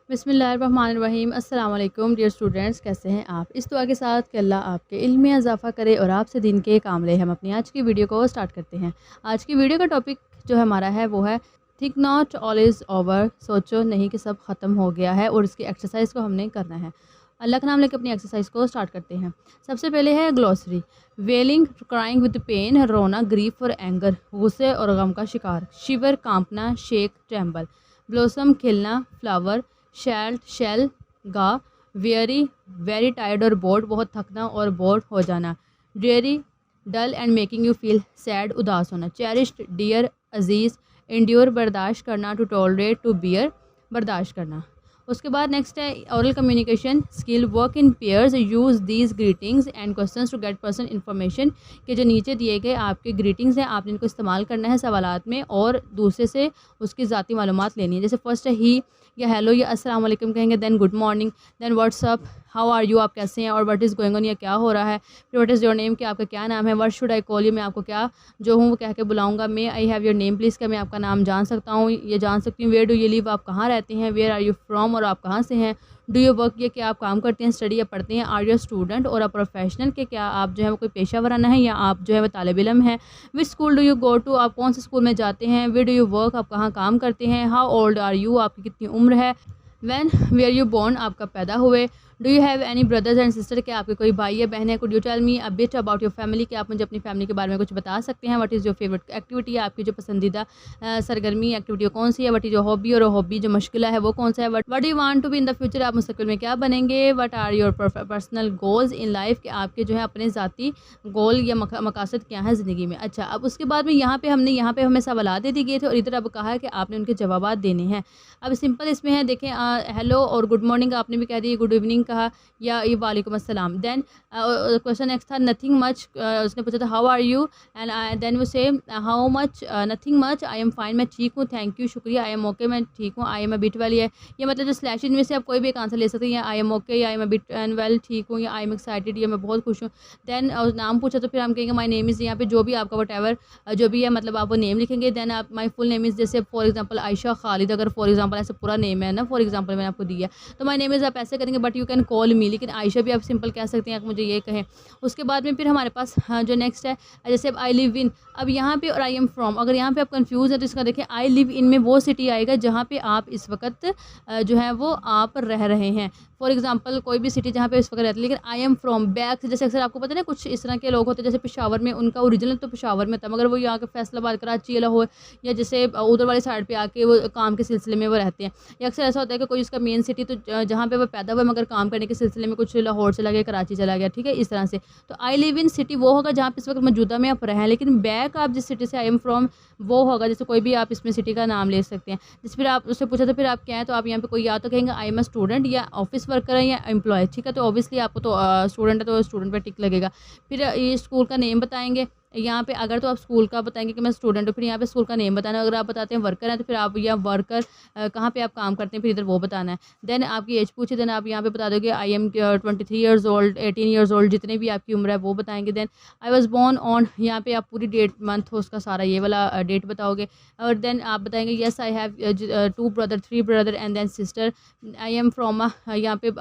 बिस्मिल्लाहिर्रहमानिर्रहीम। अस्सलाम वालेकुम डियर स्टूडेंट्स, कैसे हैं आप। इस दुआ के साथ कि अल्लाह आपके इल्म में इजाफ़ा करे और आपसे दिन के काम ले। हम अपनी आज की वीडियो को स्टार्ट करते हैं। आज की वीडियो का टॉपिक जो हमारा है वो है think not all is over. सोचो नहीं कि सब ख़त्म हो गया है, और इसकी एक्सरसाइज को हमने करना है। अल्लाह का नाम लेकर अपनी एक्सरसाइज को स्टार्ट करते हैं। सबसे पहले है glossary. Wailing, crying with pain, रोना, ग्रीफ और एंगर, गुस्से और गम का शिकार। शिवर, कांपना, शेक, ट्रेम्बल। ब्लॉसम, खिलना, फ्लावर। शेल, गा। वेरी, वेरी टायर्ड और बोर्ड, बहुत थकना और बोर्ड हो जाना। Dreary, dull and making you feel sad, उदास होना। चेरिश्ड, डियर, अजीज़। इंड्योर, बर्दाश्त करना। टू टॉलरेट, टू बियर, बर्दाश्त करना। उसके बाद नेक्स्ट है oral communication skill. Work in pairs, use these greetings and questions to get personal information. के जो नीचे दिए गए आपके ग्रीटिंग्स हैं, आपने इनको इस्तेमाल करना है सवालात में और दूसरे से उसकी ज़ाती मालूमात लेनी है। जैसे फर्स्ट है ही या हेलो या अस्सलाम वालेकुम कहेंगे, then good morning, then what's up, how are you, आप कैसे हैं, और व्हाट इज़ गोइंग ऑन, या क्या हो रहा है। फिर व्हाट इज़ योर नेम, कि आपका क्या नाम है। What should I call you, मैं आपको क्या जो हूँ वो कह के बुलाऊंगा। May I have your name please, क्या मैं आपका नाम जान सकता हूँ, ये जान सकती हूँ। वेयर डू यू लिव, आप कहाँ रहते हैं। वेयर आर यू फ्रॉम, और आप कहाँ से हैं। डू यू वर्क, ये क्या आप काम करते हैं, स्टडी या पढ़ते हैं। आर यू स्टूडेंट और अ प्रोफेशनल, के क्या आप जो है वो कोई पेशा वराना है या आप जो है वो तालिब इल्म है। Which school do you go to, आप कौन से स्कूल में जाते हैं। वेयर डू यू वर्क, आप कहाँ काम करते हैं। हाउ ओल्ड आर यू, आपकी कितनी उम्र है। वैन वेयर यू बोर्न, आपका पैदा हुए। Do you have any brothers and sister, के आपके कोई भाई या बहन है। Could you tell me a bit about your family, कि आप मुझे अपनी फैमिली के बारे में कुछ बता सकते हैं। What is your favourite activity, आपकी जो पसंदीदा सरगर्मी एक्टिविटी कौन सी है। व्हाट इज़ योर हॉबी, और हॉबी जो मुश्किल है वो कौन सा है। What do you want to be in the future, आप मुस्तकबिल में क्या बनेंगे। What are your personal goals in life, के आपके जो है अपने ज़ाती गोल या मकासद क्या है ज़िंदगी में। अच्छा, अब उसके बाद में यहाँ पे हमें सवाल दे दिए गए थे और इधर अब कहा है कि आपने उनके जवाब देने हैं। अब सिंपल इसमें है, देखें, हेलो और गुड मॉर्निंग आपने भी कह दी, गुड इवनिंग कहा या ये वालेकुम अस्सलाम। देन क्वेश्चन नेक्स्ट था नथिंग मच, उसने पूछा था how are you, and then वो say how much, nothing much, I am fine, मैं ठीक हूँ, थैंक यू, शुक्रिया, आई एम ओके, मैं ठीक हूँ, I am a bit well. ये मतलब जो स्लैश इनमें से आप कोई भी एक आंसर ले सकते हैं, या आई एम ओके, या I am a bit and well, ठीक हूँ, या आई एम एक्साइटेड, या मैं बहुत खुश हूँ। देन नाम पूछा तो फिर हम कहेंगे माई नेम इज़, यहाँ पे जो भी आपका वट एवर जो भी है मतलब आप वो नेम लिखेंगे। देन आप माई फुल नेम इज़, जैसे फॉर एग्जाम्पल आयशा खालिद, अगर फॉर एग्जाम्पल ऐसे पूरा नेम है ना, फॉर एग्जाम्पल मैंने आपको दिया तो माई नेम इज़ आप ऐसे करेंगे, बट यू कैन कॉल मी, लेकिन आयशा भी आप सिंपल कह सकते हैं, आप मुझे ये कहें। उसके बाद में फिर हमारे पास जो नेक्स्ट है, जैसे अब आई लिव इन, अब यहाँ पे और आई एम फ्रॉम, अगर यहाँ पे आप कंफ्यूज है तो इसका देखिए आई लिव इन में वो सिटी आएगा जहाँ पे आप इस वक्त जो है वो आप रह रहे हैं। फॉर एग्जाम्पल कोई भी सिटी जहाँ पे इस वक्त रहती है। लेकिन आई एम फ्रॉम बैक, जैसे अक्सर आपको पता है ना कुछ इस तरह के लोग होते हैं, जैसे पेशावर में उनका ओरिजिनल तो पेशावर में था, मगर वो यहाँ के फैसलाबाद, कराची, लाहौर या जैसे उधर वाली साइड पे आके वो काम के सिलसिले में वो रहते हैं। या अक्सर ऐसा होता है कि कोई उसका मेन सिटी तो जहाँ पे वो पैदा हुआ, मगर काम करने के सिलसिले में कुछ लाहौर चला गया, कराची चला गया, ठीक है, इस तरह से। तो आई लिव इन सिटी वो होगा जहाँ पे इस वक्त मौजूदा में आप रहें, लेकिन बैक आप जिस सिटी से आई एम फ्रॉम वो होगा, जैसे कोई भी आप इसमें सिटी का नाम ले सकते हैं। जैसे फिर आप उससे पूछा तो फिर आप क्या है, तो आप यहाँ पे कोई या तो कहेंगे आई एम अ स्टूडेंट, या ऑफिस वर्कर है, या एम्प्लॉय, ठीक है। तो ऑब्वियसली आपको तो स्टूडेंट है तो स्टूडेंट पे टिक लगेगा। फिर ये स्कूल का नेम बताएंगे यहाँ पे, अगर तो आप स्कूल का बताएंगे कि मैं स्टूडेंट हूँ, फिर यहाँ पे स्कूल का नेम बताना है। अगर आप बताते हैं वर्कर हैं तो फिर आप या वर्कर कहाँ पे आप काम करते हैं, फिर इधर वो बताना है। देन आपकी एज पूछे, देन आप यहाँ पे बता दोगे I am 23 years old, 18 years old, जितने भी आपकी उम्र है वो बताएंगे। Then I was born on, यहाँ पे आप पूरी डेट मंथ उसका सारा ये वाला डेट बताओगे। और देन आप बताएंगे yes I have 2 brother, 3 brother and then sister. I am from यहाँ पे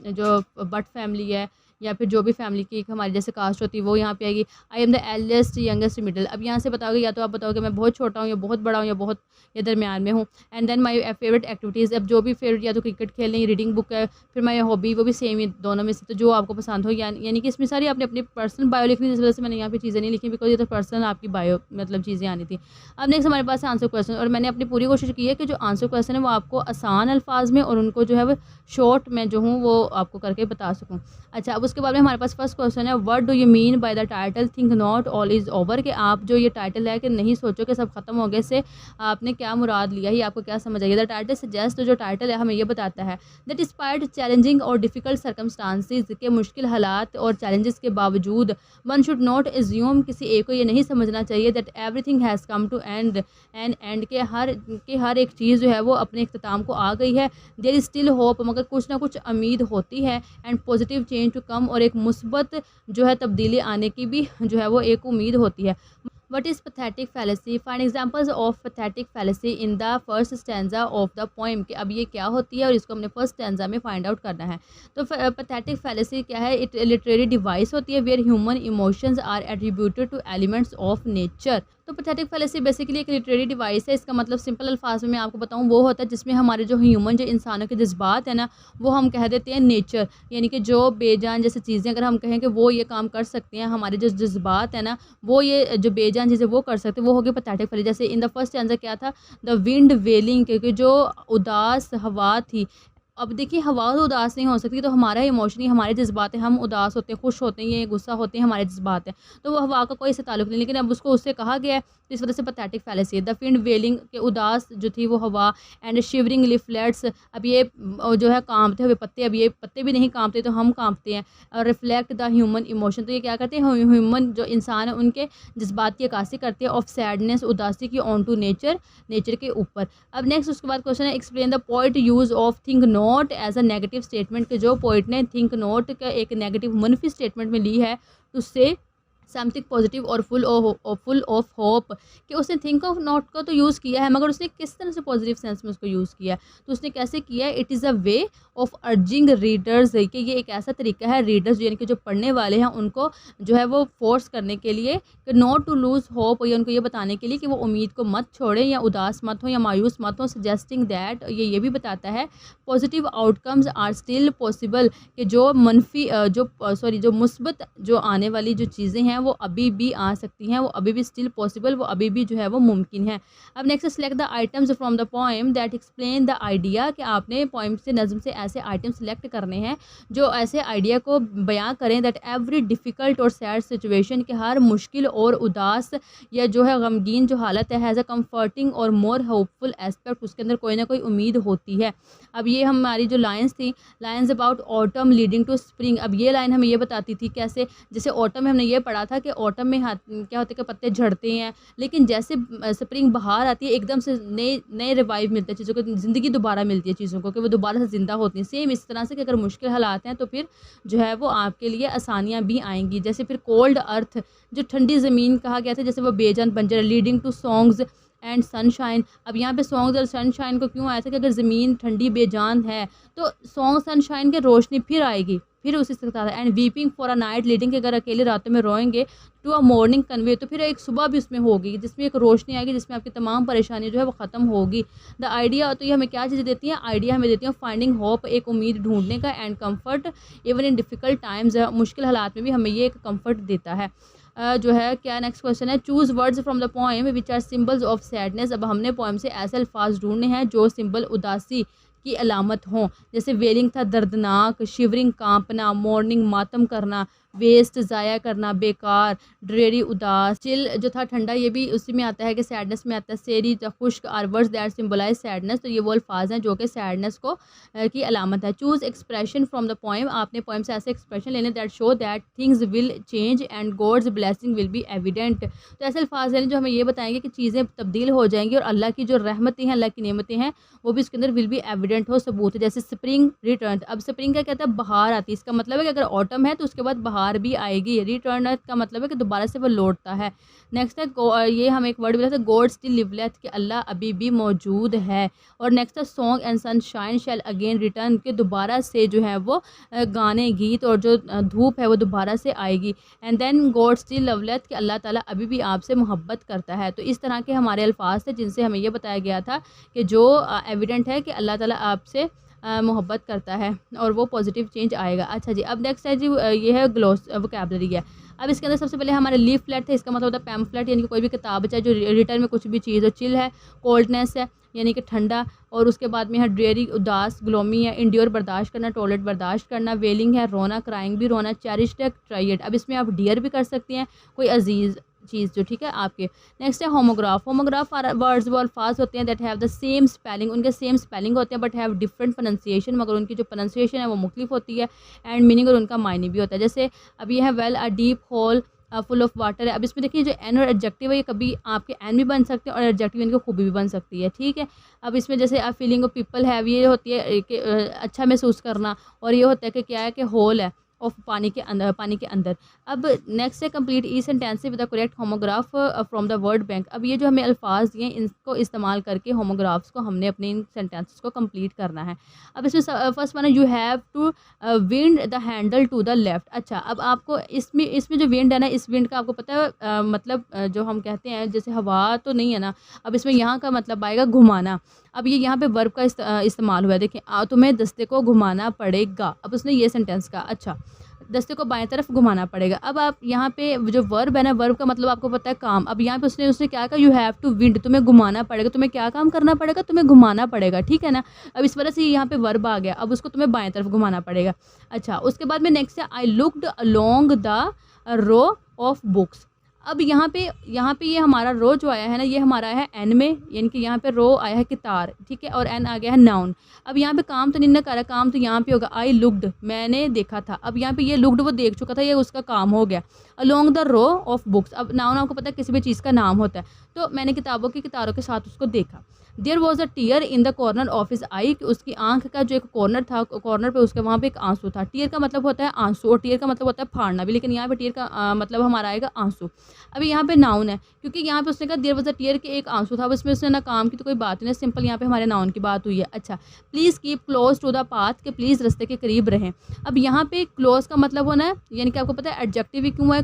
जो बट फैमिली है, या फिर जो भी फैमिली की एक हमारी जैसे कास्ट होती है वो यहाँ पे आएगी। I am the eldest, youngest, middle. अब यहाँ से बताओगे या तो आप बताओगे मैं बहुत छोटा हूँ, या बहुत बड़ा हूँ, या बहुत या दरमियान में हूँ। And then my favourite activities, अब जो भी फेवरेट या तो क्रिकेट खेलने, रीडिंग बुक है, फिर माई हॉबी वो भी सेम ही दोनों में से, तो जो आपको पसंद हो। यानी कि इसमें सारी आपने अपनी पर्सनल बायो लिखनी, जिस वजह से मैंने यहाँ पे चीज़ें नहीं लिखी, बिकॉज ये तो पर्सनल आपकी बायो मतलब चीज़ें आनी थी। अब नेक्स्ट हमारे पास है आंसर क्वेश्चन, और मैंने अपनी पूरी कोशिश की है कि जो आंसर क्वेश्चन है वो आपको आसान अल्फाज में और उनको जो है वो शॉर्ट में जो हूँ वो आपको करके बता सकूँ। अच्छा, अब उसके बाद में हमारे पास फर्स्ट क्वेश्चन है, what do you mean by the title think not all is over, कि आप जो ये टाइटल है कि नहीं सोचो कि सब खत्म हो गए से आपने क्या मुराद लिया, ही आपको क्या समझ आई। द टाइटल सजेस्ट, जो टाइटल है हमें ये बताता है दैट डिस्पाइट चैलेंजिंग और डिफ़िकल्ट सर्कमस्टांसिस, के मुश्किल हालात और चैलेंजेस के बावजूद वन शुड नॉट एज्यूम, किसी एक को ये नहीं समझना चाहिए that everything has come to end के हर एक चीज़ जो है वो अपने इख्तिताम को आ गई है। देयर इज़ स्टिल होप, मगर कुछ ना कुछ उम्मीद होती है। And positive change to come, और एक मुस्बत जो है तब्दीली आने की भी जो है वो एक उम्मीद होती है। What is pathetic fallacy, find examples of pathetic fallacy in the first stanza of the poem, कि अब ये क्या होती है और इसको हमने फर्स्ट स्टैंजा में फाइंड आउट करना है। तो पैथेटिक फैलेसी क्या है, इट लिटरेरी डिवाइस होती है where human emotions are attributed to elements of nature. तो पैथेटिक फैलेसी बेसिकली एक लिटरेरी डिवाइस है। इसका मतलब सिंपल अल्फाज में मैं आपको बताऊं वो होता है जिसमें हमारे जो ह्यूमन जो इंसानों के जज्बात है ना, वो हम कह देते हैं नेचर, यानी कि जो बेजान जैसे चीज़ें अगर हम कहें कि वो ये काम कर सकते हैं, हमारे जो जज्बात है ना वो ये जो बेजान चीज़ें वो कर सकते हैं, वो हो गई पैथेटिक फैलेसी। जैसे इन द फर्स्ट आंसर क्या था, द विंड वेलिंग, क्योंकि जो उदास हवा थी। अब देखिए हवा तो उदास नहीं हो सकती, तो हमारा इमोशनली हमारे जज्बात हैं, हम उदास होते हैं, खुश होते हैं, ये गुस्सा होते हैं, हमारे जज्बात हैं, तो वो हवा का कोई इससे ताल्लुक नहीं, लेकिन अब उसको उससे कहा गया है, तो इस वजह से पैथेटिक फैलेसी है। द विंड वेलिंग के उदास जो थी वो हवा, एंड शिवरिंग लिफलेट्स, अब ये जो है कांपते हुए पत्ते, अब ये पत्ते भी नहीं कांपते तो हम कांपते हैं। और रिफ्लेक्ट द ह्यूमन इमोशन, तो ये क्या करते हैं, ह्यूमन जो इंसान है उनके जज्बात की अक्कासी करते हैं, ऑफ सैडनेस, उदासी की, ऑन टू नेचर, नेचर के ऊपर। अब नेक्स्ट उसके बाद क्वेश्चन है, explain the poet use of think not as a negative statement, के जो पोइट ने थिंक नॉट का एक नेगेटिव मनफी स्टेटमेंट में ली है टू से समथिंग पॉजिटिव और फुल ऑफ होप, कि उसने थिंक ऑफ नॉट का तो यूज़ किया है, मगर उसने किस तरह से पॉजिटिव सेंस में उसको यूज़ किया है, तो उसने कैसे किया है, it is a way of urging readers, कि ये एक ऐसा तरीका है रीडर्स यानी कि जो पढ़ने वाले हैं उनको जो है वो फोर्स करने के लिए, कि नॉट टू लूज़ होप, या उनको ये बताने के लिए कि वो उम्मीद को मत छोड़ें, या उदास मत हो, या मायूस मत हो। सजेस्टिंग दैट, ये भी बताता है positive outcomes are still possible, कि जो मनफी जो मुस्बत जो आने वाली जो चीज़ें हैं वो अभी भी आ सकती हैं, वो अभी भी स्टिल पॉसिबल, वो अभी भी जो है वो मुमकिन है। अब next select the items from the poem that explain the idea, कि आपने पोएम से नज़म से ऐसे आइटम सेलेक्ट करने हैं जो ऐसे आइडिया को बयां करें, दैट एवरी डिफ़िकल्ट और सैड सिचुएशन, के हर मुश्किल और उदास या जो है गमगीन जो हालत है, हैज़ अ कम्फर्टिंग और मोर होपफुल एस्पेक्ट, उसके अंदर कोई ना कोई उम्मीद होती है। अब ये हमारी जो लाइन्स थी, lines about autumn leading to spring, अब ये लाइन हमें ये बताती थी कैसे, जैसे ऑटम में हमने ये पढ़ा था कि ऑटम में क्या होता है कि पत्ते झड़ते हैं, लेकिन जैसे स्प्रिंग बाहर आती है एकदम से नए नए रिवाइव मिलते हैं चीज़ों को, ज़िंदगी दोबारा मिलती है चीज़ों को, कि वो दोबारा से ज़िंदा होती हैं। सेम इस तरह से कि अगर मुश्किल हालात हैं तो फिर जो है वो आपके लिए आसानियाँ भी आएंगी। जैसे फिर कोल्ड अर्थ, जो ठंडी ज़मीन कहा गया था, जैसे वो बेजान बंजर, leading to songs and sunshine, अब यहाँ पे सॉन्ग्स और सनशाइन को क्यों आया था, कि अगर ज़मीन ठंडी बेजान है तो सॉन्ग सनशाइन के रोशनी फिर आएगी, फिर उसी से था। And weeping for a night leading, के अगर अकेले रातों में रोएंगे टू अ मॉर्निंग कन्वे, तो फिर एक सुबह भी उसमें होगी जिसमें एक रोशनी आएगी, जिसमें आपकी तमाम परेशानी जो है वो ख़त्म होगी। द आइडिया, तो ये हमें क्या चीज़ें देती हैं, आइडिया हमें देती हैं फाइंडिंग होप, एक उम्मीद ढूंढने का, and comfort even in difficult times, मुश्किल हालात में भी हमें ये एक कम्फर्ट देता है। जो है क्या नेक्स्ट क्वेश्चन है, choose words from the poem which are symbols of sadness, अब हमने पोएम से ऐसे अल्फाज ढूंढने हैं जो सिंबल उदासी की अलामत हों। जैसे वेलिंग था दर्दनाक, शिवरिंग कांपना, मॉर्निंग मातम करना, वेस्ट ज़ाया करना, बेकार, ड्रेरी उदास, चिल जो था ठंडा, ये भी उसी में आता है कि सैडनेस में आता है। सेरी द खुश्क are words that symbolise sadness, तो ये वो अल्फाज हैं जो कि सैडनेस को की अलामत है। Choose expression from the poem, आपने पोएम से ऐसे एक्सप्रेशन लेने that show that things will change and God's blessing will be evident, तो ऐसे अल्फाज हैं जो हमें ये बताएंगे कि चीज़ें तब्दील हो जाएंगी और अल्लाह की जो रहमतें हैं, अल्लाह की नेमतें हैं, वो भी इसके अंदर विल बी एविडेंट हो, सबूत है। जैसे स्प्रिंग रिटर्न, अब स्प्रिंग का कहता है बहार आती है, इसका मतलब है कि अगर ऑटम है तो उसके बाद बहार भी आएगी। रिटर्न का मतलब है कि दोबारा से वो लौटता है। नेक्स्ट है ये हम एक वर्ड मिला था, गॉड स्टिल लिवलेथ, कि अल्लाह अभी भी मौजूद है। और नेक्स्ट है song and sunshine shall again return, के दोबारा से जो है वो गाने गीत और जो धूप है वो दोबारा से आएगी। एंड देन गॉड स्टिल लवलेथ, कि अल्लाह ताला अभी भी आपसे मोहब्बत करता है। तो इस तरह के हमारे अल्फाज थे जिनसे हमें ये बताया गया था कि जो एविडेंट है कि अल्लाह ताला आपसे मोहब्बत करता है और वो पॉजिटिव चेंज आएगा। अच्छा जी, अब नेक्स्ट है जी ये है ग्लोस वोकैबलरी है। अब इसके अंदर सबसे पहले हमारे लीफलेट है, इसका मतलब होता है पैम्फलेट, यानी कि कोई भी किताब चाहे जो रिटर्न में कुछ भी चीज़ हो। चिल है, कोल्डनेस है यानी कि ठंडा, और उसके बाद में है ड्रेरी उदास, ग्लोमी है, इंड्योर बर्दाश्त करना, टॉयलेट बर्दाश्त करना, वेलिंग है रोना, क्राइंग भी रोना, चेरिश्ड है ट्राइड, अब इसमें आप डियर भी कर सकती हैं, कोई अजीज़ चीज़ जो, ठीक है आपके। नेक्स्ट है होमोग्राफ, होमोग्राफ वर्ड्स वो अल्फाज होते हैं that have the same spelling, उनके सेम स्पेलिंग होते हैं बट हैव डिफरेंट प्रोनाउंसिएशन, मगर उनकी जो प्रोनाउंसिएशन है वो मुख्तलिफ होती है, एंड मीनिंग और उनका मायने भी होता है। जैसे अब ये है well a deep whole full of water है। अब इसमें देखिए जो एन और एडजेक्टिव है ये कभी आपके एन भी बन सकते हैं और एडजेक्टिव इनकी खूबी भी बन सकती है, ठीक है। अब इसमें जैसे आप फीलिंग ऑफ पीपल हैव, ये होती है कि अच्छा महसूस करना, और ये होता है कि क्या है कि होल है, ऑफ पानी के अंदर। अब नेक्स्ट है complete E sentence with the correct homograph from the word bank. अब ये जो हमें अल्फाज दिए इनको इस्तेमाल करके होमोग्राफ्स को हमने अपने इन सेंटेंसेस को कंप्लीट करना है। अब इसमें फर्स्ट वन है you have to wind the handle to the left. अच्छा, अब आपको इसमें जो विंड है ना, इस विंड का आपको पता है मतलब जो हम कहते हैं जैसे हवा तो नहीं है ना, अब इसमें यहाँ का मतलब आएगा घुमाना। अब ये यहाँ पे वर्ब का इस्तेमाल हुआ है, देखिए तुम्हें दस्ते को घुमाना पड़ेगा। अब उसने ये सेंटेंस कहा, अच्छा दस्ते को बाएं तरफ घुमाना पड़ेगा। अब आप यहाँ पे जो वर्ब है ना, वर्ब का मतलब आपको पता है काम। अब यहाँ पे उसने क्या कहा, यू हैव टू विंड, तुम्हें घुमाना पड़ेगा। तुम्हें क्या काम करना पड़ेगा, तुम्हें घुमाना पड़ेगा, ठीक है ना। अब इस वजह से यहाँ पे वर्ब आ गया, अब उसको तुम्हें बाएं तरफ घुमाना पड़ेगा। अच्छा, उसके बाद में नेक्स्ट है I looked along the row of books. अब यहाँ पे ये हमारा रो जो आया है ना, ये हमारा है एन में, यानी कि यहाँ पे रो आया है कितार, ठीक है, और एन आ गया है नाउन। अब यहाँ पे काम तो नहीं ना करा, काम तो यहाँ पे होगा आई लुक्ड, मैंने देखा था। अब यहाँ पे ये लुक्ड वो देख चुका था, ये उसका काम हो गया। Along the row of books, अब नाउन आपको पता है किसी भी चीज़ का नाम होता है, तो मैंने किताबों की कितारों के साथ उसको देखा। There was a tear in the corner of his eye, कि उसकी आंख का जो एक कॉर्नर था, कॉर्नर पे उसके वहाँ पे एक आंसू था। टीयर का मतलब होता है आंसू, और टीयर का मतलब होता है फाड़ना भी, लेकिन यहाँ पे टीयर का मतलब हमारा आएगा आंसू। अभी यहाँ पे नाउन है, क्योंकि यहाँ पे उसने कहा देयर वॉज अ टीयर के एक आंसू था, अब इसमें उसने ना काम की तो कोई बात नहीं, सिंपल यहाँ पे हमारे नाउन की बात हुई है। अच्छा, please keep close to the path, के प्लीज़ रास्ते के करीब रहें। अब यहाँ पे क्लोज का मतलब होना है, यानी कि आपको पता है एडजेक्टिव ही क्यों है,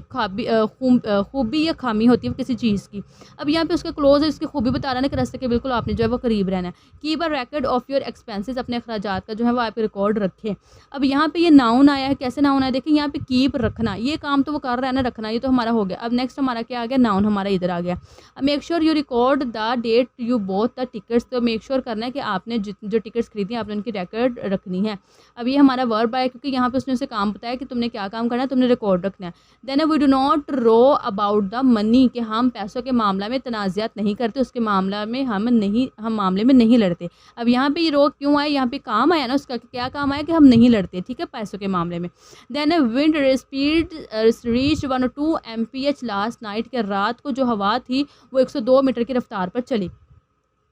खूबी या खामी होती है किसी चीज़ की। अब यहाँ पे उसका क्लोज है, उसकी खूबी बता रहा है कि रास्ते के बिल्कुल आपने जो है वो करीब रहना है। Keep a record of your expenses, अपने अखराजात का जो है वो आप रिकॉर्ड रखें। अब यहाँ पे ये नाउन आया है, कैसे नाउन आया, देखिए यहाँ पे कीप रखना, ये काम तो वो कर रहा है ना, रखना, ये तो हमारा हो गया। अब नेक्स्ट हमारा क्या आ गया, नाउन हमारा इधर आ गया। अब make sure you record the date you both the tickets, तो मेक श्योर करना है कि आपने जो टिकट्स खरीदी आपने उनकी रिकॉर्ड रखनी है। अब ये हमारा वर्ब आया, क्योंकि यहाँ पे उसने उसे काम बताया कि तुमने क्या काम करना है, तुमने रिकॉर्ड रखना है। Then we do not row about the money, कि हम पैसों के मामला में तनाज़ात नहीं करते, उसके मामला में हम मामले में नहीं लड़ते। अब यहाँ पे ये रो क्यों आया, यहाँ पे काम आया ना उसका, क्या काम आया कि हम नहीं लड़ते, ठीक है, पैसों के मामले में। Then wind speed reach 102 mph last night, के रात को जो हवा थी वो 102 मीटर की रफ्तार पर चली।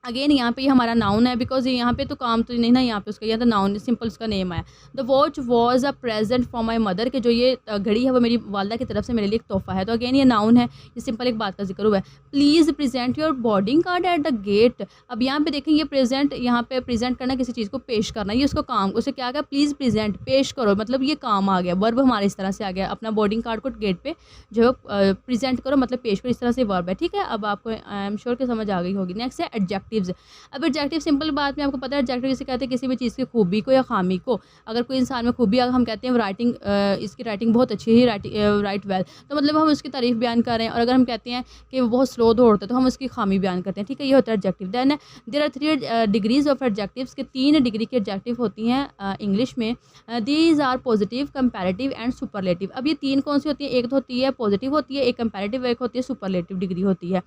अगेन यहाँ पे ये हमारा नाउन है, बिकॉज यहाँ पे तो काम तो नहीं ना, यहाँ पे उसका यहाँ तो नाउन सिंपल उसका नेम आया। The watch was a present from my mother, के जो ये घड़ी है वो मेरी वालदा की तरफ से मेरे लिए एक तोहफा है। तो अगेन ये नाउन है, ये सिंपल एक बात का जिक्र हुआ है। Please present your boarding card at the gate. अब यहाँ पे देखें, ये प्रेजेंट, यहाँ पे प्रेजेंट करना, किसी चीज़ को पेश करना, ये उसको काम, उसे क्या कहा, प्लीज़ प्रेजेंट, पेश करो, मतलब ये काम आ गया। वर्ब हमारे इस तरह से आ गया, अपना बोर्डिंग कार्ड को गेट पे जो प्रेजेंट करो, मतलब पेश करो, इस तरह से वर्ब है, ठीक है। अब आपको आई एम श्योर कि समझ आ गई होगी। नेक्स्ट है एडजेक्टिव्स। अब एडजेक्टिव सिंपल बात में आपको पता है, एडजेक्टिव इसे कहते हैं किसी भी चीज़ की खूबी को या खामी को। अगर कोई इंसान में खूबी, अगर हम कहते हैं राइटिंग, इसकी राइटिंग बहुत अच्छी है, राइट वेल, तो मतलब हम उसकी तारीफ बयान कर रहे हैं। और अगर हम कहते हैं कि वो बहुत स्लो दौड़ता है, तो हम उसकी खामी बयान करते हैं, ठीक है, ये होता है adjective. Then there are 3 degrees of adjectives, के 3 डिग्री की एडजेक्टिव होती हैं इंग्लिश में। These are positive, comparative and superlative. अब ये 3 कौन सी होती है, एक तो होती है पॉजिटिव होती है, एक कंपैरेटिव, एक होती है सुपरलेटिव डिग्री होती है।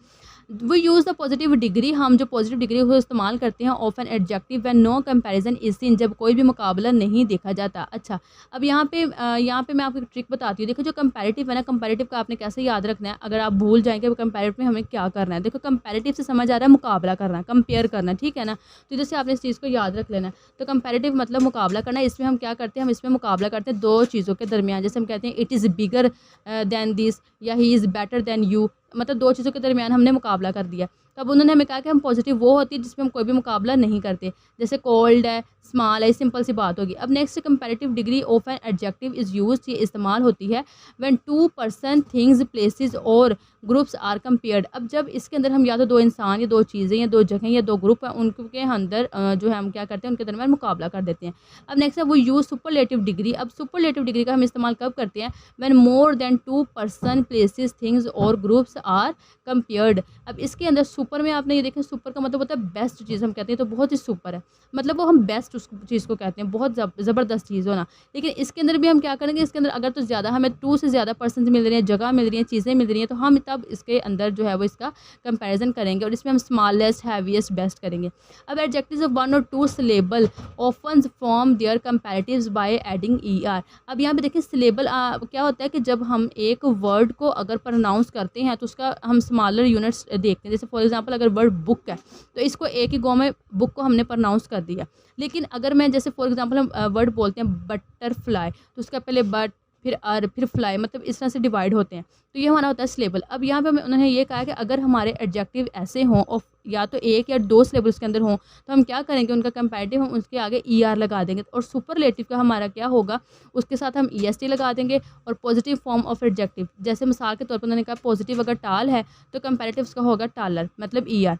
वो यूज़ द पॉजिटिव डिग्री, हम जो पॉजिटिव डिग्री को इस्तेमाल करते हैं of an adjective when no comparison is seen, जब कोई भी मुकाबला नहीं देखा जाता। अच्छा, अब यहाँ पे मैं आपको एक ट्रिक बताती हूँ। देखो जो कंपैरेटिव है ना, कंपैरेटिव का आपने कैसे याद रखना है, अगर आप भूल जाएंगे कंपैरेटिव में हमें क्या करना है। देखो कंपैरेटिव से समझ आ रहा है मुकाबला करना, कंपेयर करना, ठीक है ना। तो इधर से आपने इस चीज़ को याद रख लेना है। तो कंपैरेटिव मतलब मुकाबला करना, इसमें हम क्या करते हैं, हम इसमें मुकाबला करते हैं 2 चीज़ों के दरमियान। जैसे हम कहते हैं it is bigger than this, या he is better than you, मतलब 2 चीज़ों के दरमियान हमने मुकाबला कर दिया। तो अब उन्होंने हमें कहा कि हम पॉजिटिव वो होती है जिसमें हम कोई भी मुकाबला नहीं करते, जैसे कोल्ड है, स्मॉल है, सिंपल सी बात होगी। अब next comparative degree of an adjective is used, ये इस्तेमाल होती है व्हेन 2 पर्सन, थिंग्स, प्लेसेस और ग्रुप्स आर कंपेयर्ड। अब जब इसके अंदर हम या तो 2 इंसान या 2 चीज़ें या 2 जगह या 2 ग्रुप हैं, उनके अंदर जो है हम क्या करते हैं, उनके दरमियान मुकाबला कर देते हैं। अब नेक्स्ट है वो यूज़ सुपरलेटिव डिग्री। अब सुपरलेटिव डिग्री का हम इस्तेमाल कब करते हैं, when more than 2 person, places, things और ग्रुप्स आर कंपेयर्ड। अब इसके अंदर सुपर में आपने ये देखें, सुपर का मतलब होता है बेस्ट चीज़, हम कहते हैं तो बहुत ही सुपर है, मतलब वो हम बेस्ट उस चीज़ को कहते हैं, बहुत ज़बरदस्त चीज़ होना। लेकिन इसके अंदर भी हम क्या करेंगे, इसके अंदर अगर तो ज़्यादा हमें 2 से ज़्यादा पर्सन मिल रही हैं, जगह मिल रही हैं, चीज़ें मिल रही हैं, तो हम तब इसके अंदर जो है वो इसका कंपैरिजन करेंगे, और इसमें हम स्मॉलेस्ट, हैवीएस्ट, बेस्ट करेंगे। अब एडजेक्टिव्स ऑफ 1 और 2 syllable often form their comparatives by adding ER। अब यहाँ पे देखिए सिलेबल क्या होता है कि जब हम एक वर्ड को अगर प्रोनाउंस करते हैं तो उसका हम स्मॉलर यूनिट्स देखते हैं। जैसे फॉर एग्जांपल अगर वर्ड बुक है तो इसको एक ही गो में बुक को हमने प्रोनाउंस कर दिया। लेकिन अगर मैं जैसे फॉर एग्जांपल हम वर्ड बोलते हैं बटरफ्लाई, तो उसका पहले बट फिर अर, फिर फ्लाई, मतलब इस तरह से डिवाइड होते हैं। तो ये हमारा होता है सिलेबल। अब यहाँ पे उन्होंने ये कहा कि अगर हमारे एडजेक्टिव ऐसे हों और या तो एक या दो सिलेबल उसके अंदर हों, तो हम क्या करेंगे, उनका कंपैरेटिव हम उसके आगे ER लगा देंगे। और सुपरलेटिव का हमारा क्या होगा, उसके साथ हम EST लगा देंगे। और पॉजिटिव फॉर्म ऑफ एडजेक्टिव, जैसे मिसाल के तौर पर उन्होंने कहा पॉजिटिव अगर टाल है तो कंपैरेटिव उसका होगा टालर, मतलब ER,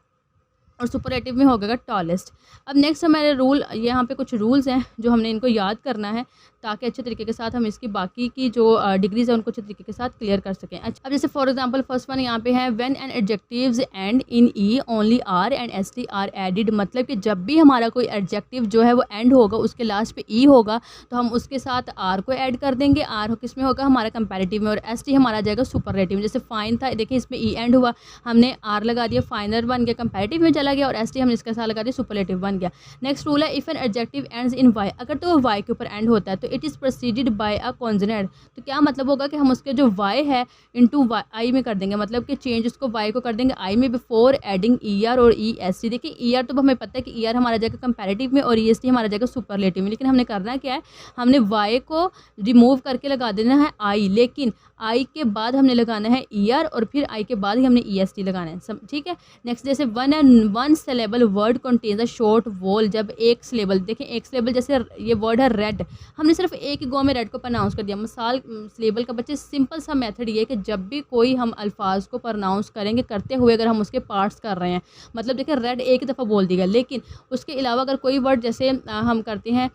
और सुपरलेटिव में होगा टॉलेस्ट। अब नेक्स्ट हमारे रूल, यहाँ पे कुछ रूल्स हैं जो हमने इनको याद करना है ताकि अच्छे तरीके के साथ हम इसकी बाकी की जो डिग्रीज है उनको अच्छे तरीके के साथ क्लियर कर सकें। अच्छा, अब जैसे फॉर एग्जांपल फर्स्ट वन यहाँ पे है when an adjectives end in E only R and ST are added, मतलब कि जब भी हमारा कोई एडजेक्टिव जो है वो एंड होगा, उसके लास्ट पे ई होगा, तो हम उसके साथ आर को ऐड कर देंगे। आर किस में होगा, हमारा कंपैरेटिव में, और ST हमारा जाएगा सुपरलेटिव। जैसे फाइन था, देखिए इसमें ई एंड हुआ, हमने आर लगा दिया, फाइनर बन गया, कंपैरेटिव में चला गया, और ST हमने इसके साथ लगा दिया, सुपरलेटिव बन गया। Next rule is if an adjective ends in Y, अगर तो वो वाई के ऊपर एंड होता है तो it is proceeded by a consonant. तो क्या मतलब होगा कि हम उसके जो वाई है इनटू आई में कर देंगे, मतलब कि चेंज उसको वाई को कर देंगे आई में बिफोर एडिंग ER और EST। देखिए ER तो हमें पता है कि ER हमारा जाएगा कंपैरेटिव में और EST हमारा जाएगा सुपरलेटिव में, लेकिन हमने करना क्या है, हमने वाई को रिमूव करके लगा देना है आई, लेकिन आई के बाद हमने लगाना है ER और फिर आई के बाद ही हमने EST लगाना है, ठीक है। नेक्स्ट जैसे one syllable word contains a short wall, जब एक सिलेबल, देखें एक सिलेबल, जैसे ये वर्ड है रेड, हमने सिर्फ एक ही गो में रेड को प्रोनाउंस कर दिया। मिसाल सिलेबल का बच्चे सिंपल सा मेथड ये है कि जब भी कोई हम अल्फाज को प्रोनाउंस करेंगे करते हुए अगर हम उसके पार्ट्स कर रहे हैं, मतलब देखिए रेड एक दफ़ा बोल दी गया, लेकिन उसके अलावा अगर कोई वर्ड जैसे हम करते हैं,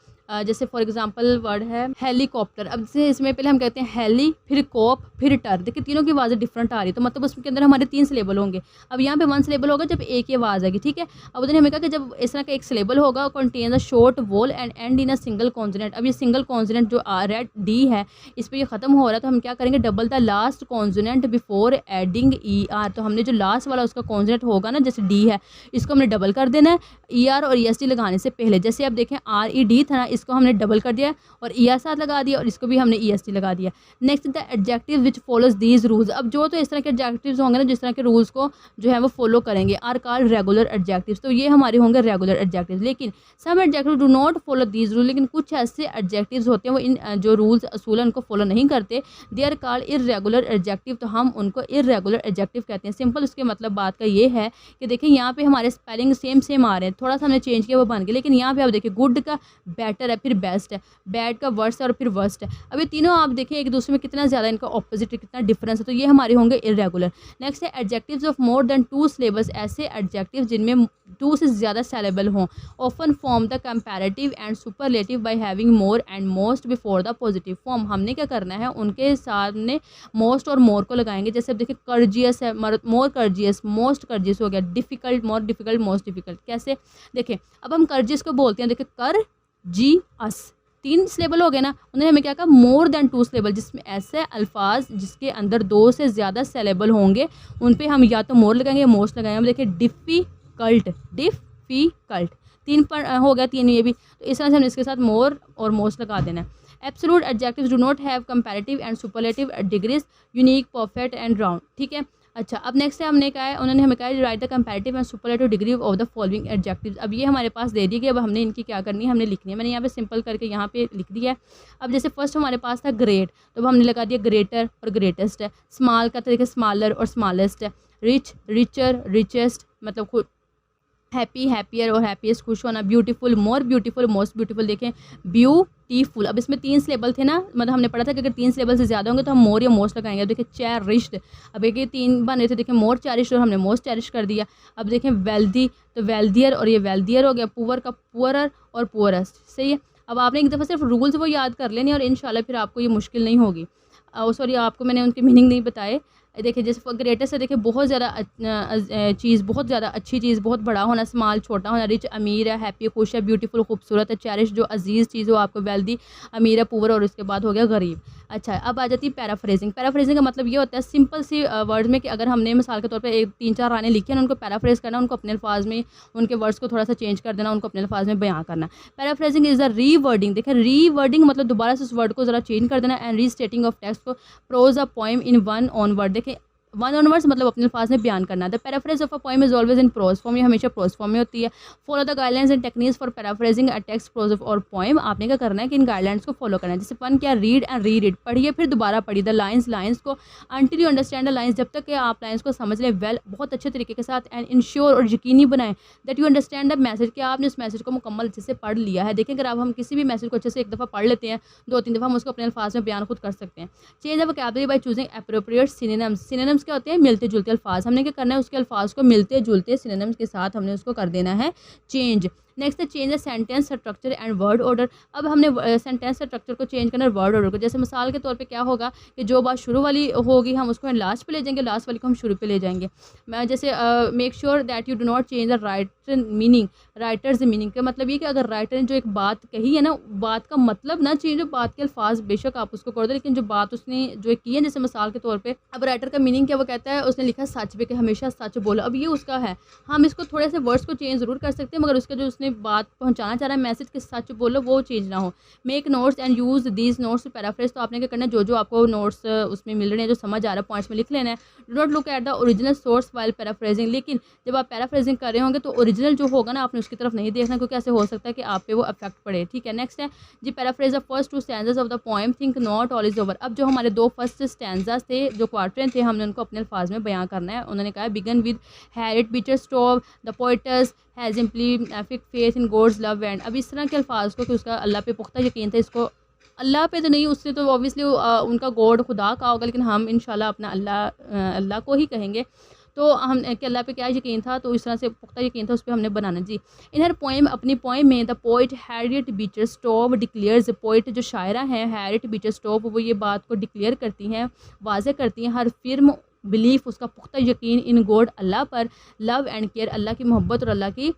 जैसे फॉर एग्जांपल वर्ड है हेलीकॉप्टर, अब जैसे इसमें पहले हम कहते हैं हेली, फिर कॉप, फिर टर, देखिए तीनों की आवाज़ें डिफरेंट आ रही है, तो मतलब उसके अंदर हमारे 3 सिलेबल होंगे। अब यहाँ पे 1 सिलेबल होगा जब एक ही आवाज़ आएगी, ठीक है। अब उन्होंने हमें कहा कि जब इस तरह का एक सिलेबल होगा contains a short wall and and in a single consonant, अब ये सिंगल कॉन्सोनेंट जो रेड डी है इस पर ये ख़त्म हो रहा है, तो हम क्या करेंगे, double the last consonant before adding ER, तो हमने जो लास्ट वाला उसका कॉन्सोनेंट होगा ना, जैसे डी है, इसको हमने डबल कर देना है ER और EST लगाने से पहले। जैसे आप देखें RED था ना, इसको हमने डबल कर दिया और ER साथ लगा दिया और इसको भी हमने EST लगा दिया। Next the adjective which follows these rules, अब जो तो इस तरह के एडजेक्टिव्स होंगे ना जिस तरह के रूल्स को जो है वो फॉलो करेंगे, आर कॉल्ड रेगुलर एडजेक्टिव्स, तो ये हमारे होंगे रेगुलर एडजेक्टिव्स। लेकिन some adjective do not follow these rule, लेकिन कुछ ऐसे एडजेक्टिव्स होते हैं वो इन जो रूल्स असूल उनको फॉलो नहीं करते, they are called irregular adjective, तो हम उनको इर्रेगुलर एडजेक्टिव कहते हैं। सिंपल उसके मतलब बात का ये है कि देखिए यहाँ पे हमारे स्पेलिंग सेम आ रहे हैं, थोड़ा सा हमने चेंज किया वो बन गया, लेकिन यहाँ पे आप देखिए गुड का बेटर है, फिर बेस्ट है, बैड का वर्स्ट है और फिर वर्स्ट है। अब ये तीनों आप देखें एक दूसरे में कितना ज़्यादा इनका ऑपोजिट कितना डिफरेंस है, तो ये हमारे होंगे इरेगुलर। नेक्स्ट है adjectives of more than 2 syllables, ऐसे एडजेक्टिव जिनमें 2 से ज़्यादा सिलेबल हों, often form the comparative and superlative by having more and most before the positive form. हमने क्या करना है, उनके सामने मोस्ट और मोर को लगाएंगे। जैसे अब देखिए कर्जियस है, मोर कर्जियस, मोस्ट कर्जियस हो गया, difficult, more difficult, most difficult. कैसे देखें, अब हम कर्जियस को बोलते हैं, देखिए कर जी अस, 3 सिलेबल हो गए ना, उन्होंने हमें क्या कहा, मोर देन 2 सिलेबल, जिसमें ऐसे अल्फाज जिसके अंदर 2 से ज़्यादा सिलेबल होंगे उन पे हम या तो मोर लगाएंगे, मोस्ट लगाएंगे। हम देखिए डिफ़िकल्ट, 3 पर हो गया, 3 ये भी, तो इस तरह से हम इसके साथ मोर और मोस्ट लगा देना है। Absolute adjectives do not have comparative and superlative degrees, unique, perfect and round, ठीक है। अच्छा, अब नेक्स्ट है हमने कहा है, उन्होंने हमें कहा है right the comparative and superlative degree of the following adjectives. अब ये हमारे पास दे दी गई, अब हमने इनकी क्या करनी है, हमने लिखनी है। मैंने यहाँ पे सिंपल करके यहाँ पे लिख दिया है। अब जैसे फर्स्ट हमारे पास था ग्रेट, तो अब हमने लगा दिया ग्रेटर और ग्रेटेस्ट है। स्मॉल का तरीके स्मॉलर और स्मॉलेस्ट है। रिच, रिचर, रिचेस्ट, मतलब हैप्पी, हैप्पियर और हैप्पीएस्ट, खुश होना। Beautiful, more beautiful, most beautiful. देखें ब्यूटीफुल, अब इसमें 3 सिलेबल थे ना, मतलब हमने पढ़ा था कि अगर 3 सिलेबल से ज़्यादा होंगे तो हम मोर या मोस्ट लगाएंगे। अब देखिए चेरिश्ड, अब एक 3 बने थे, देखें मोर चेरिश्ड और हमने मोस्ट चेरिश कर दिया। अब देखें वेल्दी, तो वेल्दियर और ये वेल्दियर हो गया। पुअर का पुअरर और पुअरेस्ट, सही है। अब आपने एक दफ़ा सिर्फ रूल्स वो याद कर लेने और इंशाल्लाह फिर आपको ये मुश्किल नहीं होगी। सॉरी, आपको मैंने उनके मीनिंग नहीं बताए। देखिए जैसे ग्रेटेस्ट है, देखिए बहुत ज़्यादा चीज़, बहुत ज़्यादा अच्छी चीज़, बहुत बड़ा होना। स्मॉल, छोटा होना। रिच, अमीर है। हैप्पी, खुश है। ब्यूटीफुल, खूबसूरत है। चेरिश, जो अजीज़ चीज़ हो आपको। वेल्दी, अमीर है। पुअर और उसके बाद हो गया गरीब। अच्छा, अब आ जाती है पैराफ्रेजिंग। पैराफ्रेजिंग का मतलब ये होता है सिंपल सी वर्ड में कि अगर हमने मिसाल के तौर पे 3-4 लाइनें लिखी हैं, उनको पैराफ्रेज करना, उनको अपने अल्फाज में, उनके वर्ड्स को थोड़ा सा चेंज कर देना, उनको अपने अल्फाज में बयां करना। Paraphrasing is the rewording. देखिए रीवर्डिंग मतलब दोबारा से उस वर्ड को ज़रा चेंज कर देना। एंड रीस्टेटिंग ऑफ टेक्स्ट को, prose a poem in one on word. देखें वन ऑन वर्ड्स मतलब अपने अल्फाज में बयान करना। The paraphrase of a poem is always in prose form, ये हमेशा प्रोज फॉर्म में होती है। Follow the guidelines and techniques for paraphrasing a text, prose और पोएम। आपने क्या करना है कि इन गाइडलाइंस को फॉलो करना है। जैसे वन क्या, रीड एंड री रीड, पढ़िए फिर दोबारा पढ़िए। द लाइन्स को until you understand the lines, जब तक कि आप लाइन्स को समझ लें वेल, बहुत अच्छे तरीके के साथ। एंड इंश्योर और यकीनी बनाएं that you understand the message, कि आपने उस मैसेज को मुकम्मल अच्छे से पढ़ लिया है। देखें अगर आप हम किसी भी मैसेज को अच्छे से एक दफ़ा पढ़ लेते हैं, 2-3 दफ़ा हम उसको अपने अल्फाज में बयान खुद कर सकते हैं। Change the vocabulary by choosing appropriate synonyms. Synonyms क्या होते हैं, मिलते जुलते अल्फाज। हमने क्या करना है, उसके अल्फाज को मिलते जुलते सिनोनिम्स के साथ हमने उसको कर देना है चेंज। नेक्स्ट है change the sentence structure and word order. अब हमने सेंटेंस स्ट्रक्चर को चेंज करना है वर्ड ऑर्डर को। जैसे मिसाल के तौर पे क्या होगा कि जो बात शुरू वाली होगी हम उसको लास्ट पे ले जाएंगे, लास्ट वाली को हम शुरू पे ले जाएंगे। मैं जैसे make sure that you do not change the meaning, writers meaning का मतलब ये कि अगर राइटर ने जो एक बात कही है ना, बात का मतलब ना चेंज हो, बात के अल्फाज बेशक आप उसको कर दो, लेकिन जो बात उसने जो की है, जैसे मिसाल के तौर पे अब राइटर का मीनिंग क्या, वो कहता है उसने लिखा सच पे कि हमेशा सच बोलो। अब ये उसका है, हम इसको थोड़े से वर्ड्स को चेंज ज़रूर कर सकते हैं, मगर उसका जो उसने बात पहुंचाना चाह रहा है मैसेज के सच बोलो, वो चेंज ना हो। Make notes and use these notes to paraphrase. तो आपने क्या करना है, जो आपको नोट्स उसमें मिल रहे हैं, जो समझ आ रहा है पॉइंट्स में लिख लेना है। Do not look at the original source while paraphrasing. लेकिन जब आप पैराफ्रेजिंग कर रहे होंगे तो ओरिजिनल जो होगा ना, आपने उसकी तरफ नहीं देखना, क्योंकि ऐसे हो सकता है कि आप पे वो इफेक्ट पड़े। ठीक है, नेक्स्ट है जी paraphrase the first 2 stanzas of the poem, think not all is over. अब जो हमारे 2 फर्स्ट स्टैंजास थे, जो क्वार्टरन थे, हमने उनको अपने अल्फाज में बयां करना है। उन्होंने कहा begin with Harriet Beecher Stowe the poets has implicit faith in God's love and. अब इस तरह के अल्फाज को कि उसका अल्लाह पे पुख्ता यकीन था, इसको अल्लाह पे तो नहीं, उससे तो ऑब्वियसली उनका गॉड खुदा का होगा, लेकिन हम इंशाल्लाह अपना अल्लाह को ही कहेंगे। तो हम कि अल्लाह पे क्या यकीन था, तो इस तरह से पुख्ता यकीन था, उस पर हमने बनाना जी। इन हर पोएम, अपनी पोएम में the poet Harriet Beecher stove declares, poet जो शायरा हैं हैरियट बीचर स्टोव, वो ये बात को डिक्लेयर करती हैं, वाज़े करती हैं, हर फिल्म बिलीफ उसका पुख्ता यकीन इन गॉड अल्लाह पर, लव एंड केयर अल्लाह की मोहब्बत और अल्लाह की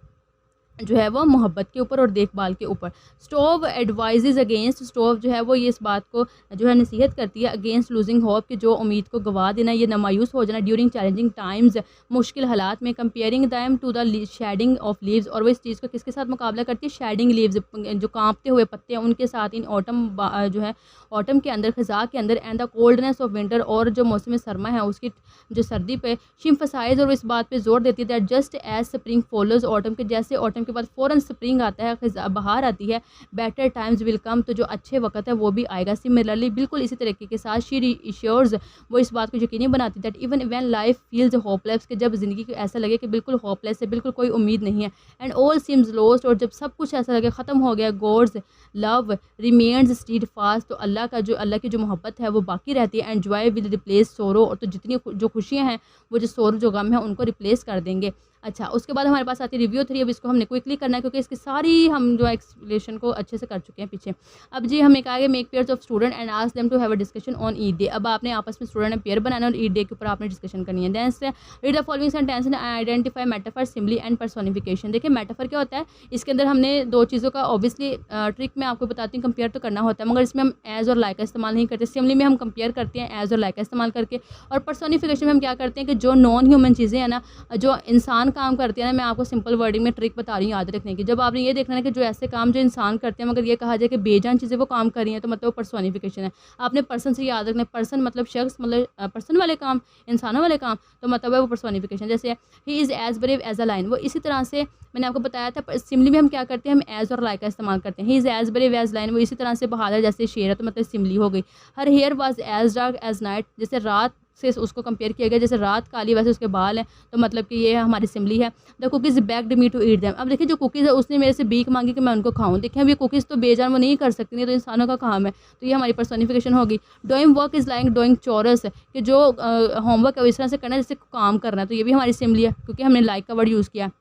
जो है वो मोहब्बत के ऊपर और देखभाल के ऊपर। स्टोव एडवाइजेज अगेंस्ट, स्टोव जो है वो ये इस बात को जो है नसीहत करती है अगेंस्ट लूजिंग होप, कि जो उम्मीद को गवा देना, ये नामायूस हो जाना ड्यूरिंग चैलेंजिंग टाइम्स, मुश्किल हालात में। Comparing them to the shedding of leaves, और वो इस चीज़ को किसके साथ मुकाबला करती है, शेडिंग लीव्स, जो कांपते हुए पत्ते हैं उनके साथ। इन ऑटम जो है ऑटम के अंदर, ख़ज़ा के अंदर, and the coldness of winter, और जो मौसम सरमा है उसकी जो सर्दी पे। शिम्फसाइज, और वो इस बात पे जोर देती है that just as spring follows autumn, के जैसे ऑटम के बाद फ़ौरन स्प्रिंग आता है, बाहर आती है, बेटर टाइम्स विल कम, तो जो अच्छे वक्त है वो भी आएगा। सिमिलरली, बिल्कुल इसी तरीके के साथ, शी इश्योर्स, वो इस बात को यकीनी बनाती है that even when life feels hopeless, कि जब ज़िंदगी को ऐसा लगे कि बिल्कुल होपलेस है, बिल्कुल कोई उम्मीद नहीं है, एंड ऑल सीम्स लॉस्ट, और जब सब कुछ ऐसा लगे ख़त्म हो गया, God's love remains steadfast, तो अल्लाह की जो मोहब्बत है वो बाकी रहती है। एंड जॉय विल रिप्लेस सोरो, और तो जितनी जो खुशियाँ हैं वो जो सोरो जो गम है उनको रिप्लेस कर देंगे। अच्छा, उसके बाद हमारे पास आती है रिव्यू 3। अब इसको हमने क्विकली करना है, क्योंकि इसकी सारी हम जो एक्सप्लेनेशन को अच्छे से कर चुके हैं पीछे। अब जी हमें कहा गया make pairs of student and ask them to have a discussion on Eid day. अब आपने आपस में स्टूडेंट ने पेयर बनाना और ईद डे के ऊपर आपने डिस्कशन करनी है। देन से read the following sentence and identify metaphor, simply and personification. देखिए मेटाफर क्या होता है, इसके अंदर हमने 2 चीज़ों का ऑब्वियसली ट्रिक मैं आपको बताती हूँ, कंपेयर तो करना होता है, मगर इसमें हम एज और लाइक का इस्तेमाल नहीं करते। सिम्बली में हम कंपेयर करते हैं एज और लाइक का इस्तेमाल करके, और पर्सोनिफिकेशन में हम क्या करते हैं कि जो नॉन ह्यूमन चीज़ें हैं ना, जो इंसान काम करते हैं ना, मैं आपको सिंपल वर्डिंग में ट्रिक बता रही हूँ याद रखने की। जब आपने ये देखना है कि जो ऐसे काम जो इंसान करते हैं, मगर ये कहा जाए कि बेजान चीज़ें वो काम कर रही हैं, तो मतलब वो पर्सोनिफिकेशन है। आपने पर्सन से याद रखना है, पर्सन मतलब शख्स, मतलब पर्सन वाले काम, इंसानों वाले काम, तो मतलब है वो पर्सोनिफिकेशन। जैसे he is as brave as a lion, वो इसी तरह से मैंने आपको बताया था। सिमली में हम क्या करते हैं, हम एज और लाइक का इस्तेमाल करते हैं। He is as brave as lion, वो इसी तरह से बहादुर जैसे शेर है, तो मतलब सिमली हो गई। Her hair was as dark as night, जैसे रात से उसको कंपेयर किया गया, जैसे रात काली वैसे उसके बाल हैं, तो मतलब कि ये हमारी सिमली है। The cookies begged me to eat them. अब देखिए जो कुकीज़ है उसने मेरे से भीख मांगी कि मैं उनको खाऊं। देखिए अब ये कुकीज़ तो बेजान वो नहीं कर सकती, नहीं तो इंसानों का काम है, तो ये हमारी पर्सोनिफिकेशन होगी। Doing work is like doing chores, कि जो होमवर्क है इस तरह से करना है जैसे काम करना है, तो ये भी हमारी सिमली है, क्योंकि हमने लाइक का वर्ड यूज़ किया।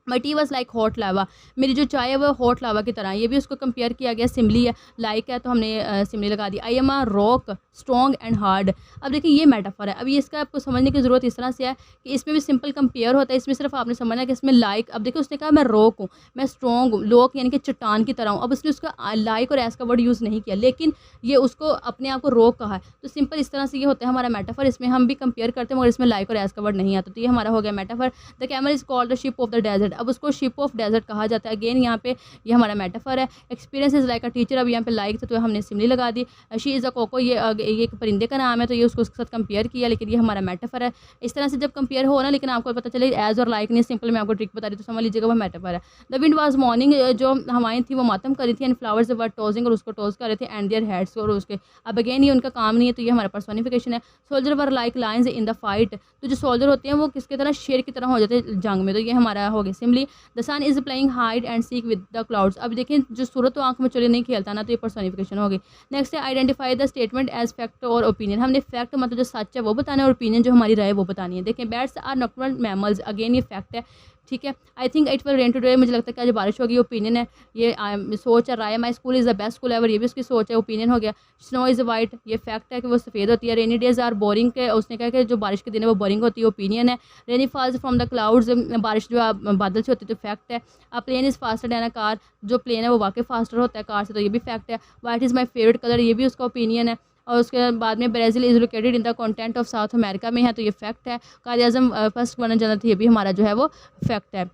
माई टी वॉज लाइक हॉट लावा, मेरी जो चाय है वो हॉट लावा की तरह, ये भी उसको कंपेयर किया गया। सिमली है, लाइक है तो हमने सिमली लगा दी। I am a rock strong and hard. अब देखिए ये मेटाफर है। अब ये इसका आपको समझने की ज़रूरत इस तरह से है कि इसमें भी सिंपल कंपेयर होता है, इसमें सिर्फ आपने समझना है कि इसमें लाइक, अब देखिए उसने कहा मैं रॉक हूँ, मैं स्ट्रॉन्ग हूँ, लॉक यानी कि चट्टान की तरह हूँ। अब उसने उसका लाइक और एस का वर्ड यूज़ नहीं किया, लेकिन ये उसको अपने आप को रॉक कहा है, तो सिंपल इस तरह से ये होता है हमारा मेटाफर। इसमें हम भी कंपेयर करते हैं, मगर इसमें लाइक और एस का वर्ड नहीं आता, तो ये हमारा हो गया metaphor. The camel is called the ship of the desert. अब उसको शिप ऑफ डेजर्ट कहा जाता है। अगेन यहाँ पे ये हमारा मेटाफर है। Experience is like a teacher, अब यहाँ पे लाइक तो हमने सिमली लगा दी। शी इज़ अ कोको, ये एक परिंदे का नाम है तो ये उसको उसके साथ कंपेयर किया, लेकिन ये हमारा मेटाफर है। इस तरह से जब कंपेयर हो ना, लेकिन आपको पता चले एज और लाइक नहीं, सिंपल मैं आपको ट्रिक बता रही तो समझ लीजिएगा वो मेटाफर है। द विंड वाज मॉर्निंग, जो हवाएं थी वो मातम कर रही थी, एंड फ्लावर्स वर टॉसिंग, और उसको टॉस कर रहे थे, एंड देयर हेड्स, और उसके अब अगेन ये उनका काम नहीं है तो ये हमारा पर्सोनिफिकेशन है। Soldier were like Lions in the fight, तो जो सोल्जर होते हैं वो किसकी तरह, शेर की तरह हो जाते हैं जंग में, तो ये हमारा हो गया simile. The sun is playing hide and seek with the clouds, अब देखें जो सूरत तो आंख में चले नहीं खेलता ना, तो ये पर्सोनिफिकेशन होगी। नेक्स्ट है identify the statement as fact और ओपिनियन, हमने फैक्ट मतलब जो सच है वो बताना है और ओपिनियन जो हमारी राय है वो बतानी है। देखें bats are nocturnal mammals, again ये फैक्ट है, ठीक है। I think it will rain today, मुझे लगता है कि आज बारिश होगी, ओपिनियन है, ये सोच है, राय है। My school is the best school ever, ये भी उसकी सोच है, ओपिनियन हो गया। स्नो इज़ वाइट, ये फैक्ट है कि वो सफ़ेद होती है। रेनी डेज आर बोरिंग, के उसने कहा कि जो बारिश के दिन है वो बोरिंग होती है, ओपिनियन है। Rainy falls from the clouds, बारिश जो बादल से होती है तो फैक्ट है। A plane is faster than a car, जो प्लेन है वो वाकई फास्टर होता है कार से, तो ये भी फैक्ट है। White is my favourite colour, ये भी उसका ओपिनियन है। और उसके बाद में Brazil is located in the content of south America में है, तो ये फैक्ट है। कायद-ए-आज़म फर्स्ट गवर्नर जनरल थे, ये भी हमारा जो है वो फैक्ट है।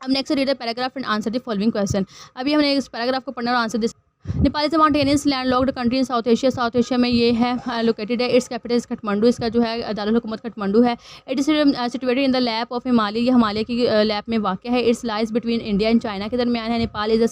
अब next read the paragraph and answer the following question. अभी हमने इस पैराग्राफ को पढ़ना और answer this. Nepal is a mountainous landlocked country in south Asia, south Asia में ये है लोकेटेड है। इट्स कैपिटल इज काठमांडू, इसका जो है दारुल हुकूमत काठमांडू है। It is situated in the lap of Himalaya, ये हिमालय की लैप में वाक़ है। It's lies between India and China के दरमियान है। Nepal is a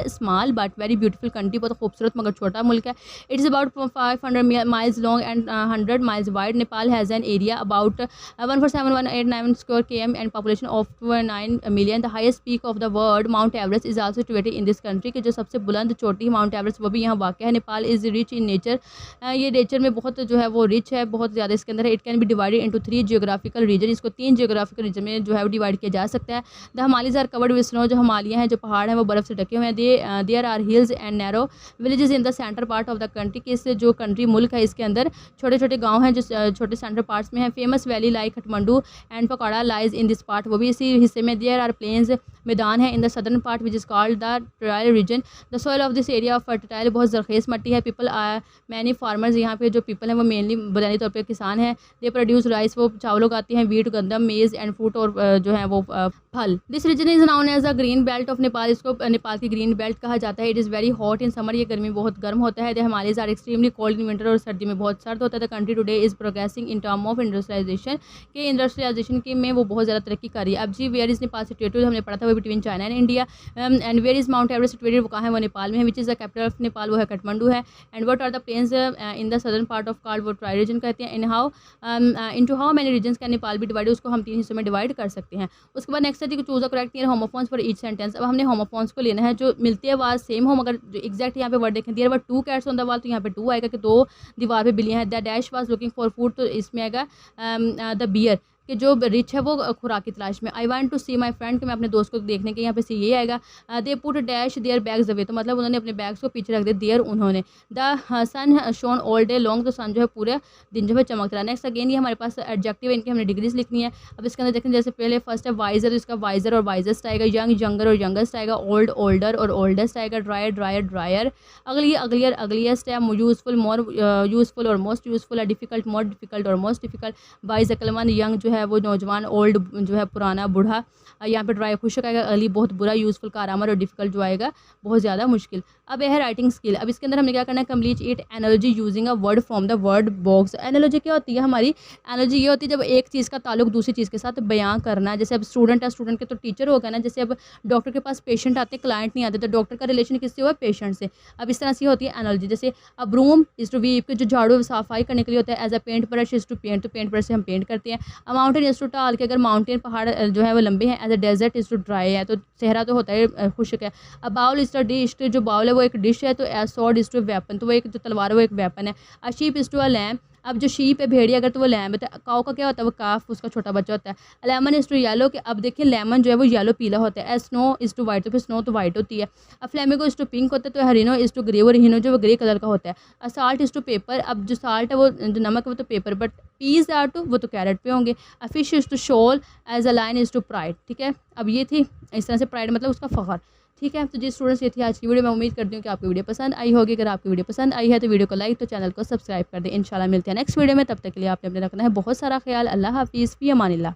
small but very beautiful country, बहुत खूबसूरत मगर छोटा मुल्क है। It is about 500 miles long and 100 miles wide. Nepal has an area about 147,189 square km and population of 9 million. The highest peak of the world mount Everest is also situated in this country, के जो सबसे बुलंद चोटी mount Everest वो भी यहाँ वाक़ है। Nepal is rich in nature, ये नेचर में बहुत जो है वो रिच है, बहुत ज़्यादा इसके अंदर है। It can be divided into 3 geographical region, इसको 3 जियोग्राफिकल रीजन में जो है वो डिवाइड किया जा सकता है। The Himalayas are covered with snow, जो हिमालय हैं जो पहाड़ हैं वो बर्फ़ से ढके हुए हैं। There are hills and narrow villages in the centre part of the country, कि इससे जो कंट्री मुल्क है इसके अंदर छोटे छोटे गाँव हैं जो छोटे सेंटर पार्ट्स में हैं। Famous valley like Kathmandu and pakora lies in this part, वो भी इसी हिस्से में। देयर आर प्लेन्स, मैदान है in the southern part which is called the Terai region. The soil of this area of fertile, बहुत ज़रखेज़ मट्टी है। पीपल आर मैनी फार्मर्स, यहाँ पे जो पीपल हैं वो मेनली बुनियादी तौर पे किसान हैं। दे प्रोड्यूस राइस, वो चावल उगाते हैं। वीट, गंदम, मेज़ एंड फ्रूट, और जो है वो फल। This region is known as the green belt of Nepal, इसको नेपाल की ग्रीन बेल्ट कहा जाता है। It is very hot in summer, ये गर्मी बहुत गर्म होता है। The Himalayas are extremely cold in winter, और सर्दी में बहुत सर्द होता है। The country today is progressing in term of industrialisation, के इंडस्ट्रियलाइजेशन के में वो बहुत ज़्यादा तरक्की कर रही है। अब जी वेयर इज़ नेपाल सिचुएटेड, हमने पढ़ा था वो between China and India. And where is Mount Everest situated, वो कहाँ है, वो नेपाल में है। Which is the capital of Nepal, वो है काठमांडू है। And what are the plains in the southern part of called, वो ट्राई रीजन कहते हैं। In how into how many regions can Nepal भी डिवाइड, उसको हम 3 हिस्सों में डिवाइड कर सकते हैं। उसके बाद नेक्स्ट है choose a correct near homophones for each sentence. अब हमने होमोफोन्स को लेना है जो मिलती है आवाज़ सेम हो, मगर जो एग्जैक्ट यहाँ पे वर्ड देखें, there were 2 cats on the wall, तो यहाँ पे 2 आएगा कि 2 दीवार पे बिल्लियाँ हैं। The dash was looking for food, तो इसमें आएगा द बियर, कि जो रिच है वो खुराक की तलाश में। I want to see my friend, कि मैं अपने दोस्त को देखने के, यहाँ पे सी ये आएगा। They put dash there bags away, तो मतलब उन्होंने अपने बैग्स को पीछे रख दिया। देयर, उन्होंने। The sun shone all day long, तो सन जो है पूरे दिन जो है चमक रहा है। नेक्स्ट अगेन ये हमारे पास एडजेक्टिव है, इनकी हमने डिग्रीज लिखनी है। अब इसके अंदर देखें, जैसे पहले फर्स्ट है वाइजर, इसका वाइजर और वाइजेस्ट आएगा। यंग, यंगर और यंगेस्ट आएगा। ओल्ड, ओल्डर और ओल्डेस्ट आएगा। Dryer, dryer, dryer. अगली, अगलियर, अगलीस्ट है। यूजफुल, मोर यूजफुल और मोस्ट यूजफुल है। डिफिकल्ट, मोर डिफिकल्ट और मोस्ट डिफिकल्ट। वाइज, अक्लमंद। यंग जो है वो नौजवान। ओल्ड जो है पुराना, बूढ़ा। यहाँ पे ड्राई, खुशक आएगा। अर्ली, बहुत बुरा। यूजफुल, कारआमद। और डिफिकल्ट जो आएगा बहुत ज़्यादा मुश्किल। अब यह है राइटिंग स्किल। अब इसके अंदर हमने क्या करना है, complete it analogy using a word from the word box. Analogy क्या होती है हमारी, एनालॉजी ये होती है जब एक चीज़ का ताल्लुक दूसरी चीज़ के साथ बयां करना है। जैसे अब स्टूडेंट है, स्टूडेंट के तो टीचर होगा ना। जैसे अब डॉक्टर के पास पेशेंट आते हैं, क्लाइंट नहीं आते, तो डॉक्टर का रिलेशन किससे हुआ, पेशेंट से। अब इस तरह से होती है एनालॉजी। जैसे अब रूम इज टू वीप, जो झाड़ू सफाई करने के लिए होता है। As a paint brush is to paint, तो पेंट ब्रश से हम पेंट करते हैं। अ माउंटेन इज टू टाल, के अगर माउंटेन पहाड़ जो है वो लंबे हैं। As a desert is to dry है, तो सहरा तो होता है खुशक है। अब बाउल इज टू डिश, जो बाउल है वो एक डिश है। तो as sword is to weapon, तो वो एक जो तलवार है वो एक वेपन है। A sheep is to a lamb, अब जो शीप है भेड़िया, अगर तो वो लैम्प है। तो काऊ का क्या होता है, वो काफ, उसका छोटा बच्चा होता है। लेमन इज टू येलो, कि अब देखिए लेमन जो है वो येलो पीला होता है। As snow is to white, तो फिर स्नो तो वाइट होती है। अब फ्लेमिंगो इज टू पिंक होता है। तो हरिनो इज टू ग्रे, और हिनो जो वो ग्रे कलर का होता है। अ साल्ट इज टू पेपर, अब जो साल्ट है वो जो नमक है वो तो pepper, but peas are two, वो तो कैरेट पे होंगे। A fish is to shoal, as a lion is to pride, ठीक है। अब ये थी इस तरह से, प्राइड मतलब उसका फ़ख्र, ठीक है। तो जी स्टूडेंट्स, ये थी आज की वीडियो। मैं उम्मीद करती हूँ कि आपको वीडियो पसंद आई होगी। अगर आपकी वीडियो पसंद आई है तो वीडियो को लाइक, तो चैनल को सब्सक्राइब कर दें। इंशाल्लाह मिलते हैं नेक्स्ट वीडियो में। तब तक के लिए आपने अपने रखना है बहुत सारा ख्याल। अल्लाह हाफिज़, फ़ी अमानिल्लाह।